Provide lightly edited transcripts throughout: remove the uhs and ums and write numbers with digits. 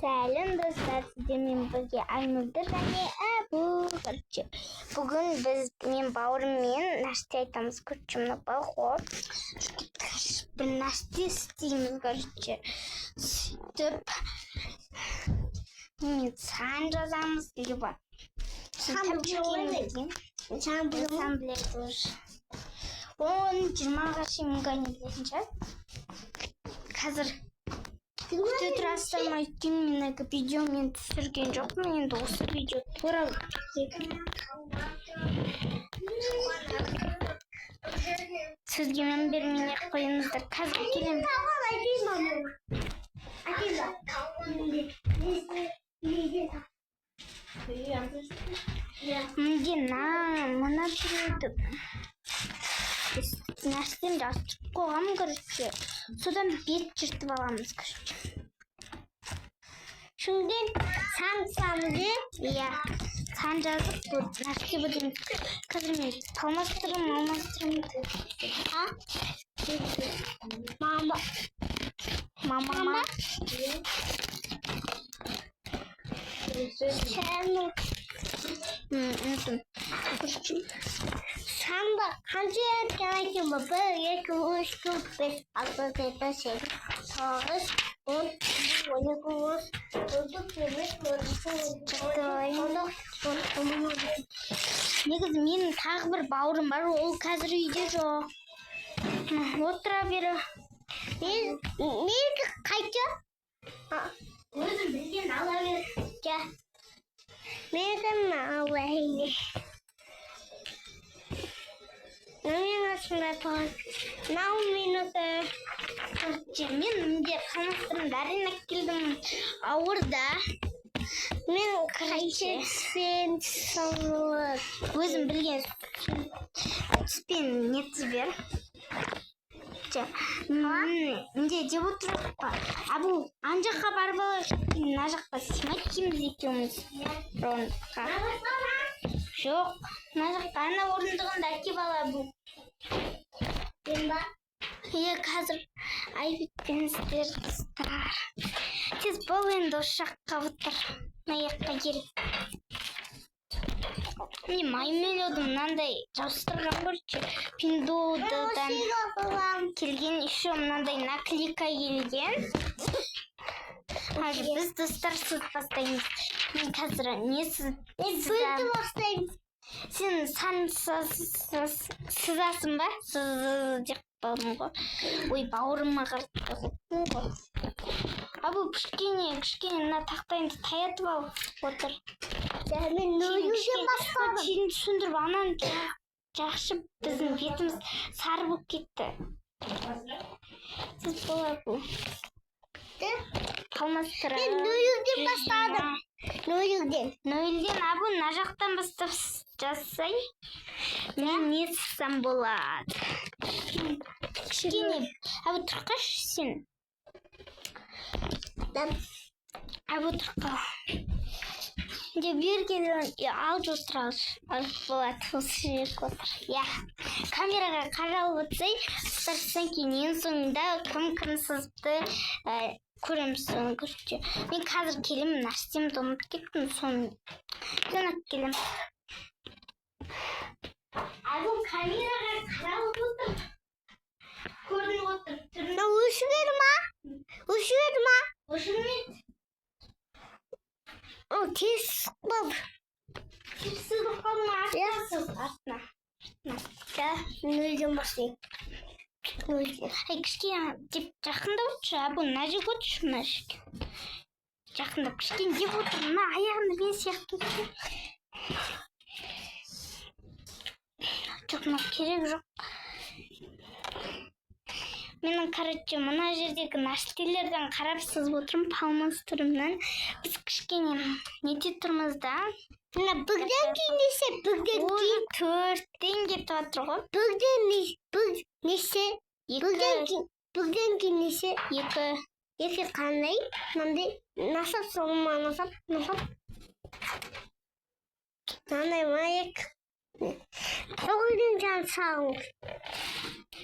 Сәлем достар, сіздермен бірге Айнұрды және Әбу. Бүгін мен бауырыммен нәрсе айтамыз. Мына балғор. Бір нәрсе істейміз. Сөйтіп мен сан жазамыз. Сан біледі уже. 10-20-ға шейін мүмкін білетін шығар. Қазір күте тұрасыздар ма? Өйткені мен видео мен түсірген жоқпын. Енді осы видео тура сізге мән бермей қойыңыздар. Қазір келемін. Мына біреуді нәрседен жастырып қойғам, короче. Содан бет жыртып аламыз, короче. Şimdi sandı ya. Сан жазып бұл нәрсе бұдым. Қазір мен алмастырым. Мама. Sanda hangi yemek yapıp 2, 3, 4, 5, 6, 7, 8, 9, 10, 11, 12, негізі менің тағы бір бауырым бар, ол қазір үйде жоқ. Отыра бері. Мен қайта? Өзім білген ала бер. Мен ала бер. Мен мінде қанаттырым бәрін әкелдім. Ауырда. Мен қайшекпен салып. Өзім білген түспен нетті бер. Мінде деп отырып па. Абу, анжаққа барып алайық. Мына жаққа симайкеміз екеуміз. Жоқ, мына жаққа ана орындығында әкеп ала бұл. Қазір айбеттеніздер достар. Тез бол енді осы жаққа отыр. Мына жаққа келіп. Мен маймелеуді мынандай жабыстырған көрші. Пиндоудан келген, еще мынандай наклейка келген. Біз достар сөз бастаймыз. Мен қазір бөлді бастаймыз. Сен сызасың ба? Деп балым ғой. Ой, бауырыма қаратты ғой. Абу, кішкене мына тақтайымды таятып ал, отыр. Мен нөлден бастадым. Сені түсіндіріп, анан жақшы біздің бетіміз сары болып кетті. Сіз болады бұл. Қалмастыра. Мен нөлден бастадым. Нөлден, абу, мына жақтан бастап жазсай, мен не сызсам болады. Кішкене, абу, тұрқашы сен. Абу, тұрқа. Бер келуін, алып отыралшы. Болады, осы жек отыр. Камераға қаралып өтсей, ұстарсыздан кейін ең соңында кім сызыпты көреміз соны көрші. Мен қазір келемін, нәрсемді ұмытып кеттім, соны жөніп келемін. Абу, камераға қаралып отыр. Көрініп отыр. Өшігер ма? Өшірмейді. Тез қылып. Тез сызып қалма, артына. Нөлден бастайын. Кішкене деп жақында отыршы, абу, мына жек отыршы, мына жек. Жақындап кішкене деп отыр, мына аяғында мен сияқты отыршы. Жоқ, мына керек жоқ. Менің короче, мына жердегі нәрселерден қарап сызып отырмын, палмастырымнан. Біз кішкене нете тұрмыз да. Бүгден кейін несе? Бүгден кейін 4-тен кетіп жатыр ғой. Бүгден несе? Бүгден кейін несе? 2 қандай? Мынандай насап солыма насап. Мынандай маяк. Соғылдың жан сауың.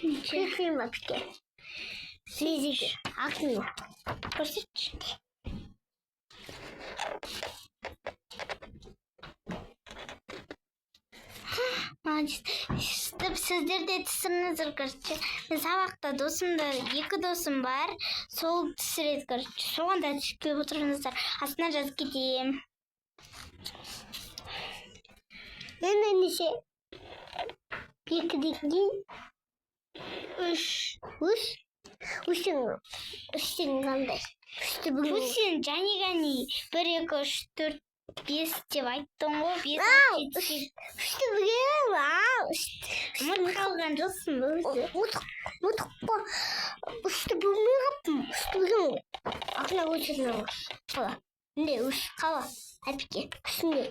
Көрсейін ба бітке? Сезеге. Ақтың ба? Көрсетші. Сіздер де түсіріңіздер, короче. Мен сабақта досымда 2 досым бар. Сол түсіреді, короче. Соған да түспей отырыңыздар. Астына жазып кетейін. Енді неше? 2-ден кейін 3. Үштен қандай? Сен және 1, 2, 3, 4, 5 деп айттың ғой. 5, 6, 7, 8. Үшті білемін. Ұмыт қалған жоқсың ба өзі? Ұмытып па. Үшті білмей қаптым. Үшті білемін ғой. Ақына көшірдің ғой. Қала. Нде үш қала. Әпке. Үстінде.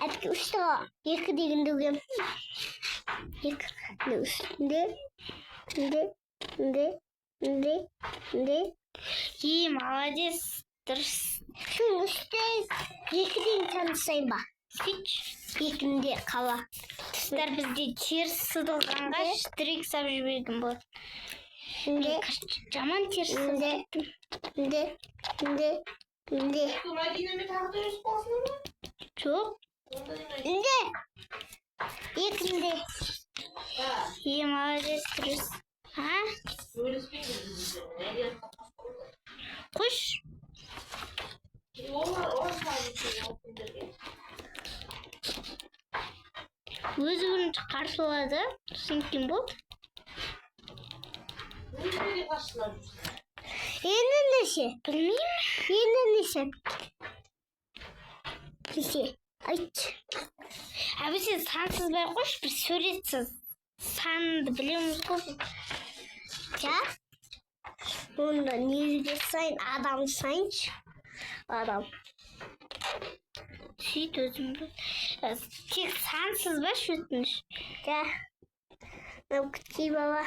Әпке үшті қала. 2 дегенді білемін. 2. Үстінде. Молодец. Дұрыс. Шын үште 2-ден танысайын ба? Сөйтші. 2-де қала. Тұстар бізде теріс сызылғанға штрих сап жіберген болады. Жаман теріс сызылды.Інде. Мәдинеме тағы да өз боласың ба? Жоқ.Інде. 2-де. Молодец, дұрыс. Құш. Өзі бірінші қарсылады. Сосын кейін болды. Енді неше? Білмеймін. Енді неше? Неше? Айт. Әбі сен сансызбай қойшы, бір сөретсіз. Санды білеміз ғой. Ja? Онда неге сайын? Адам сайыншы. Адам. Сөйт өзім біл. Тек сансыз ба шөтініш? Ja. Нам күтей бала.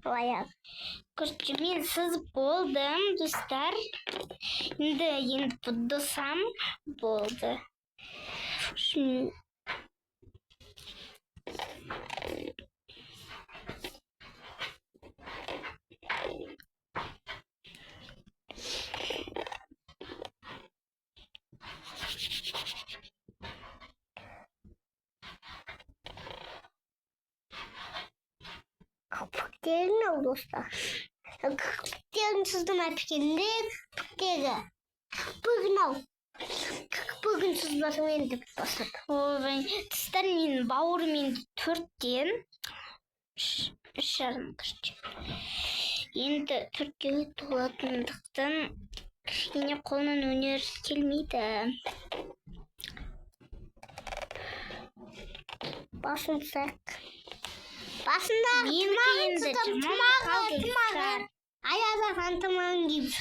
Лаяқ. Короче, мен сызып болдым, достар. Енді бұддысам болды. Kirpiklerin oldu usta. Kirpiklerin sızdım erkeğinde. Kirpikleri. Bugün al. Bugün sızmasın енді басып. Достар, менің бауырым енді 4-тен 3,5 короче. Енді 4-ге толатындықтан кішкене қолынан өнер келмейді. Басын сәк. Басындағы тымағы. Аязаған тымағын киіп.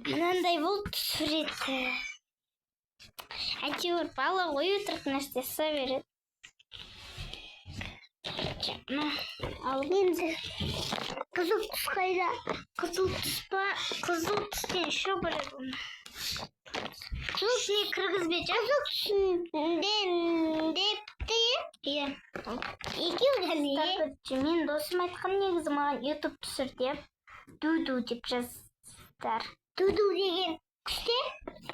Мынандай болды суреті. Әйтеуір бала ғой өтірік нәрсе жасай береді. Ал енді қызыл түс қайда? Қызыл түс па? Қызыл түстен шо көреді оны. Қызыл түсіне кіргізбе, Қызыл түсінде бітті? Иә. Екеуі не? Мен досым айтқан негізі маған YouTube түсір деп. Дуду деп жаздар. Дуду деген күште?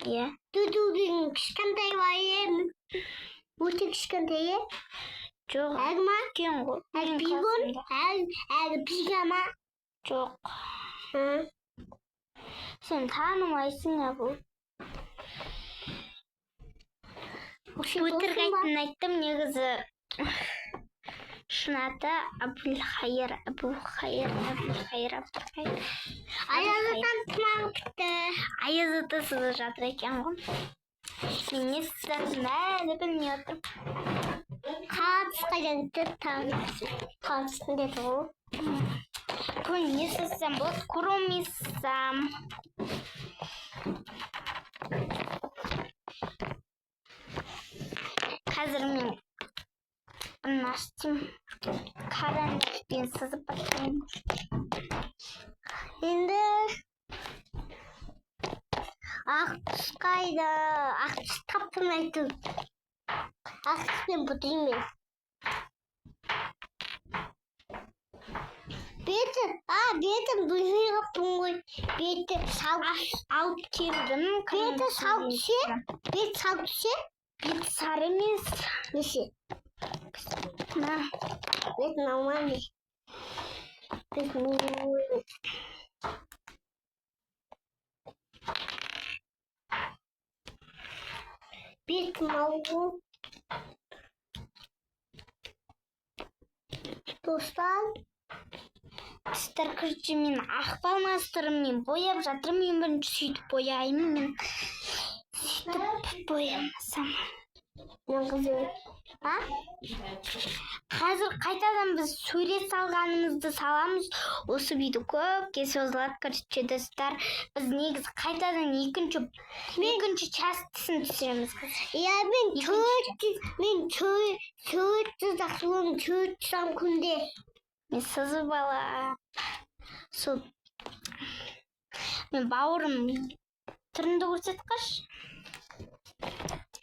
Иә. Дуду деген кішкентай байы. Өте кішкентай. Жоқ. Әгма? Кен ғой. Әгбигон? Әгбигама? Жоқ. Сен танымайсың ә бұл. Өтірік айттым негізі. Шын аты Әбілхайыр. Аязатан тымағы бітті. Аяз аты сызып жатыр екен ғой. Мен не сызатынын әлі білмей отырмын. Қатыс қайдан тағы қатысын деді ғой. Бұл не сызсам болады? Кроме сызсам. Қазір мен Настим карандашпен сызып бастаймын. Енді ақ түс қайда? Ақ түс таптым айту. Ақ түспен бұтырмын. Бетім бұзай қаптым ғой. Беті алып келдім. Беті сал түсе? бет сары емес. Неше? Мына Бет нормальный. Бет нормальный. Бет мауы. Достар. тістер короче мен ақ фломастеріммен бояп жатырмын. Мен бірінші сөйтіп бояймын. Мен сөйтіп боямасам. А? Қазір қайтадан біз сурет салғанымызды саламыз. Осы видео көпке созылады, короче, достар. Біз негізі қайтадан екінші частысын түсіреміз. Я мен төрт жақсылым төрт күнде. Мен сызып ала. Сол. Мен бауырым түрінді көрсетқаш.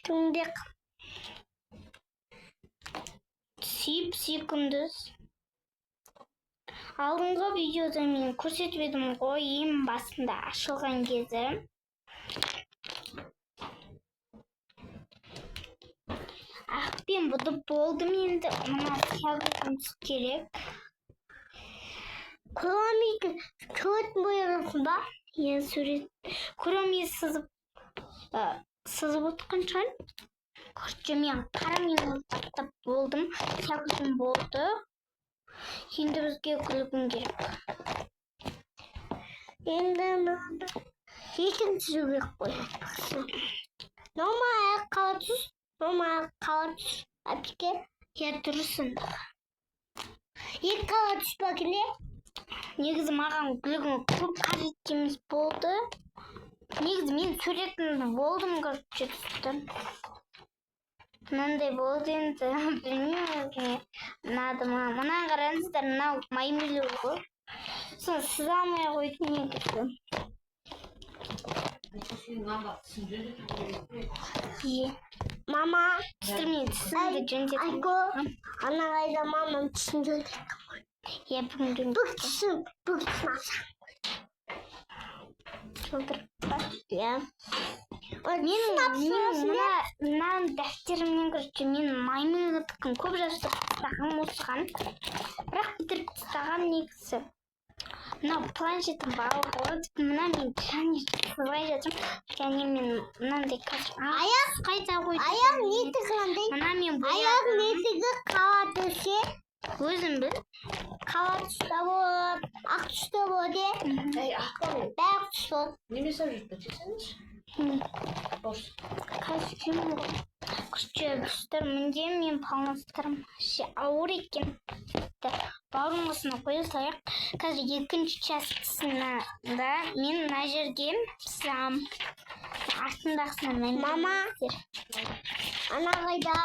Күнде. Сүйіп күндіз. Алдыңғы видеода мен көрсетіп едім ғой, ең басында ашылған кезі. Ақпен бұды болдым енді. Мына сәуіріміз керек. Кромик төрт бояғансың ба? Иә, сурет. Көреме сызып отырған шығар. Короче, мен қарамен бастап болдым. Сәуірім болды. Енді бізге күлгім керек. Енді екінші жүрек қояды. Нормал қалатүс. Әпке. Я дұрысын. Екі қалатүс па кіне? Негізі маған күлгім көп қажет емес болды. Негізі мен суретімді болдым, короче, түстім. Мынандай болды енді, білмеймін. Ұнады ма? Мұнан қараңыздар, мынау маймилеу ғой. Соны сыза алмай қойдым негізі. Мама. Түсірмей түсімді жөндетім. Айко. Ана қайда мамам түсін жөндетім. Е, бүгін жөндетім. Бүк түсін аса. Жылдырып ба? Иә. Мына дәфтерімнен көрші мен маймылдықын көп жазып тастағым осыған. Бірақ бітіріп тастаған негізі. Мына планшетім бауыр болады. Мына мен және сызбай жатырмын. Және мен мынандай аяқ қайта қойдым. Аяқ неті қыландай? Мына мен Аяқ боядым. нетігі қалатүсе? Өзім біл. Қала түсті болады, ақ түсті болады. Ей, аққан. Бәрі түсті болады. Неме сап жүріп кетесіңіз? Бош. Қазір ғой. Күшті өбістір. Менде мен палмастырым. Ауыр екен. Бауырыңғысына қойы саяқ. Қазір екінші частысына да мен мына жерге пысам. Артындағысына мән. Мама. Ана қайда.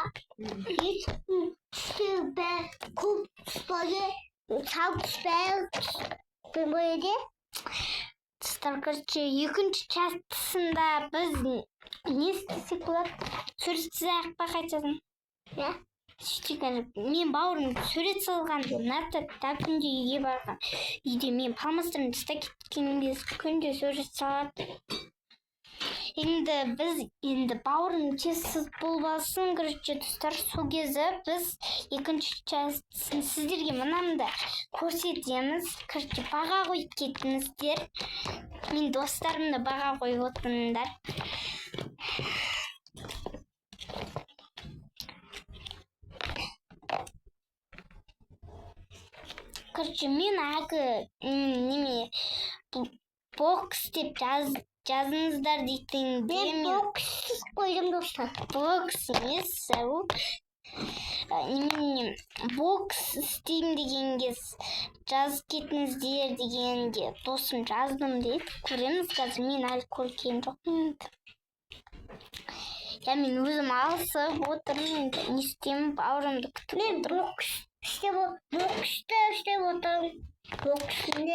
Түсті бәр көп түспады. Сау түспәр бөледі. Тұстар, көрші, екінші частысында біз не істесек болады? Сурет сызайық па қайтадан? Иә. Мен бауырым сурет салғанды, нарта күнде үйге барған. Үйде мен палмастырын тыста кеткен біз күнде сурет салады. Енді бауырым тез болбасын, көрші, тұстар, сол кезі біз екінші частысын сіздерге мұнамды көрсетеміз. Көрші, баға қойып кетіңіздер. Мен достарымды баға қойып отырыңдар. Короче, мен неме бокс деп жазыңыздар дейтін. Мен бокс қойдым достар. Бокс емес, бокс істеймін деген кез жазып кетіңіздер дегенде досым жаздым дейді. Көреміз қазір, мен әлі көрген жоқпын. Я мен өзім алысып отырмын, не істеймін, бауырымды күтіп Мен отырмын. боксты істеп отырмын.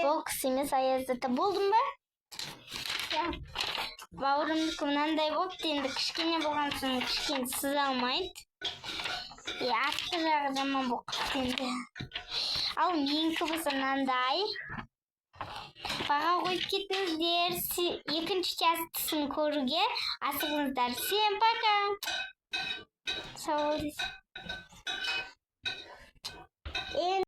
Бокс емес, аяздата болдым ба? Бауырымдікі мынандай болыпты, енді кішкене болған соң кішкене сыза алмайды. Артқы жағы жаман болып енді. Ал менікі болса мынандай. Баға қойып кетіңіздер. Екінші частысын көруге асығыңыздар. Всем пока! Sağ ol.